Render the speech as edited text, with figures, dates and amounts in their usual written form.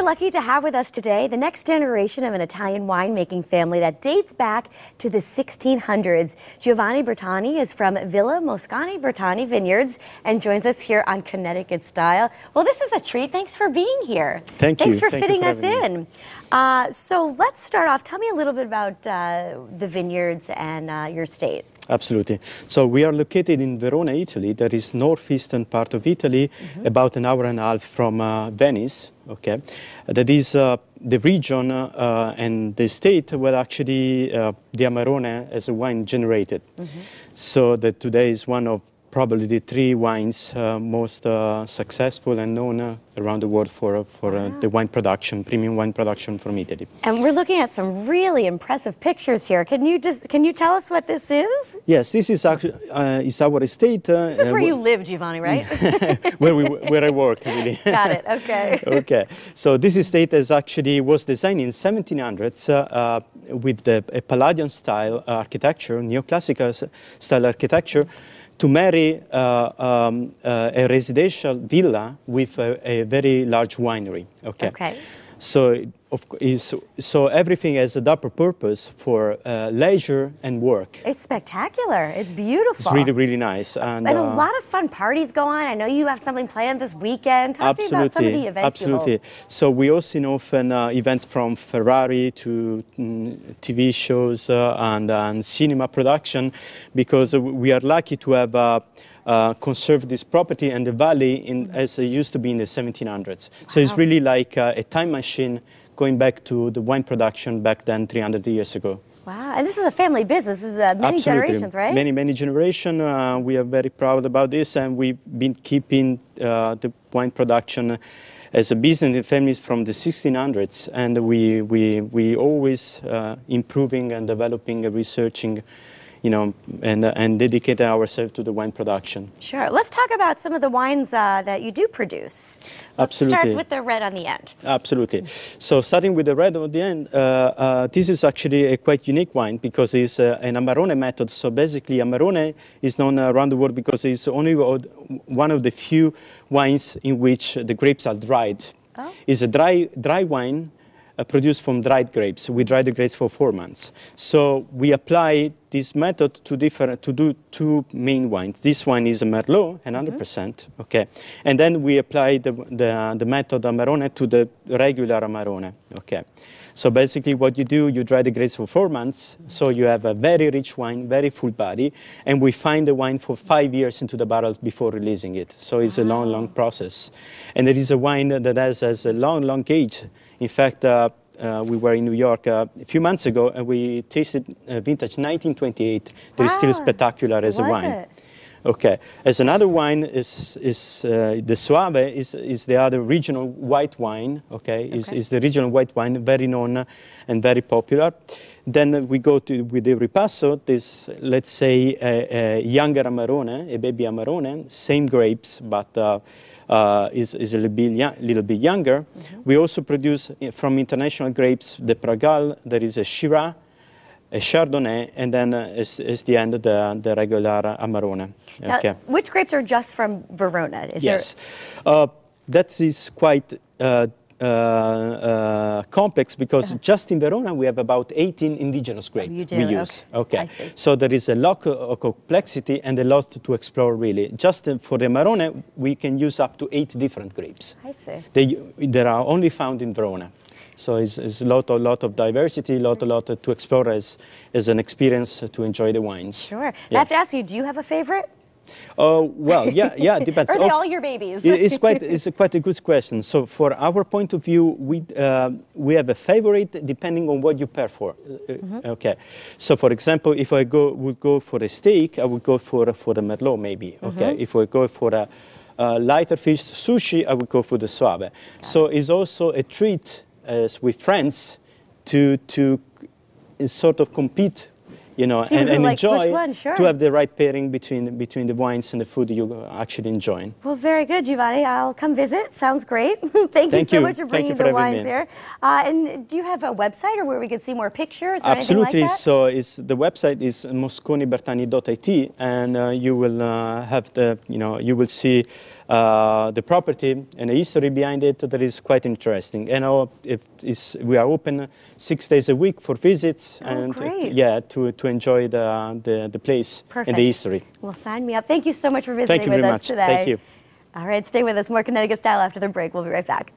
lucky to have with us today the next generation of an Italian winemaking family that dates back to the 1600s. Giovanni Bertani is from Villa Mosconi Bertani Vineyards and joins us here on Connecticut Style. Well, this is a treat. Thanks for being here. Thank you. Thanks for fitting us in. So let's start off. Tell me a little bit about the vineyards and your estate. Absolutely. So we are located in Verona, Italy. That is northeastern part of Italy, about an hour and a half from Venice. Okay, that is the region and the state where actually the Amarone as a wine generated. So that today is one of probably the three wines most successful and known around the world for the wine production, premium wine production from Italy. And we're looking at some really impressive pictures here. Can you tell us what this is? Yes, this is actually is our estate. This is where you live, Giovanni, right? where I work, really. Got it. Okay. Okay. So this estate was designed in 1700s with a Palladian style architecture, neoclassical style architecture, to marry a residential villa with a very large winery. Okay. Okay. So everything has a double purpose for leisure and work. It's spectacular. It's beautiful. It's really, really nice. And a lot of fun parties go on. I know you have something planned this weekend. Talk to me about some of the events. Absolutely. So we also often events from Ferrari to TV shows and cinema production, because we are lucky to have conserve this property and the valley as it used to be in the 1700s. So it's really like a time machine going back to the wine production back then 300 years ago. Wow, and this is a family business. This is many generations, right? Many, many generations. We are very proud about this, and we've been keeping the wine production as a business in the families from the 1600s, and we always improving and developing and researching, you know, and dedicate ourselves to the wine production. Sure. Let's talk about some of the wines that you do produce. Absolutely. Let's start with the red on the end. Absolutely. So starting with the red on the end, this is actually a quite unique wine because it's an Amarone method. So basically Amarone is known around the world because it's only one of the few wines in which the grapes are dried. Oh. It's a dry wine produced from dried grapes. We dry the grapes for 4 months. So we apply this method to do two main wines. This one is a Merlot, 100%, okay. And then we apply the method Amarone to the regular Amarone, okay. So basically what you do, you dry the grapes for 4 months, so you have a very rich wine, very full body, and we find the wine for 5 years into the barrel before releasing it. So it's a long, long process. And it is a wine that has a long, long age. In fact, we were in New York a few months ago, and we tasted vintage 1928. That is still spectacular as a wine. Okay. As another wine is the Soave is the other regional white wine. Okay. Is the regional white wine, very known and very popular. Then we go with the Ripasso. This, let's say, a younger Amarone, a baby Amarone, same grapes, but is a little bit younger. We also produce from international grapes the Pragal. There is a Shiraz, a Chardonnay, and then is the end the regular Amarone. Now, okay. Which grapes are just from Verona? Yes, that is quite complex because just in Verona we have about 18 indigenous grapes we use. Okay. So there is a lot of complexity and a lot to explore really. Just for the Amarone we can use up to 8 different grapes. I see. They are only found in Verona. So it's a lot of diversity, a lot to explore as an experience to enjoy the wines. Sure. I have to ask you, do you have a favorite? Oh, well, yeah, depends. Or are they all your babies? It's quite a good question. So for our point of view, we have a favorite depending on what you pair for. Okay. So for example, if I would go for a steak, I would go for the Merlot maybe. Okay. If I go for a lighter fish, sushi, I would go for the Soave. So it's also a treat with friends to sort of compete, you know, and enjoy to have the right pairing between the wines and the food you're actually enjoying. Well, very good, Giovanni. I'll come visit. Sounds great. Thank you so much for bringing the wines here. And do you have a website or where we can see more pictures or Absolutely. Anything like that? So the website is mosconibertani.it, and you will have you will see the property and the history behind it that is quite interesting. You know, we are open 6 days a week for visits and yeah, to enjoy the place and the history. Well, sign me up. Thank you so much for visiting with us today. Thank you. All right, stay with us. More Connecticut Style after the break. We'll be right back.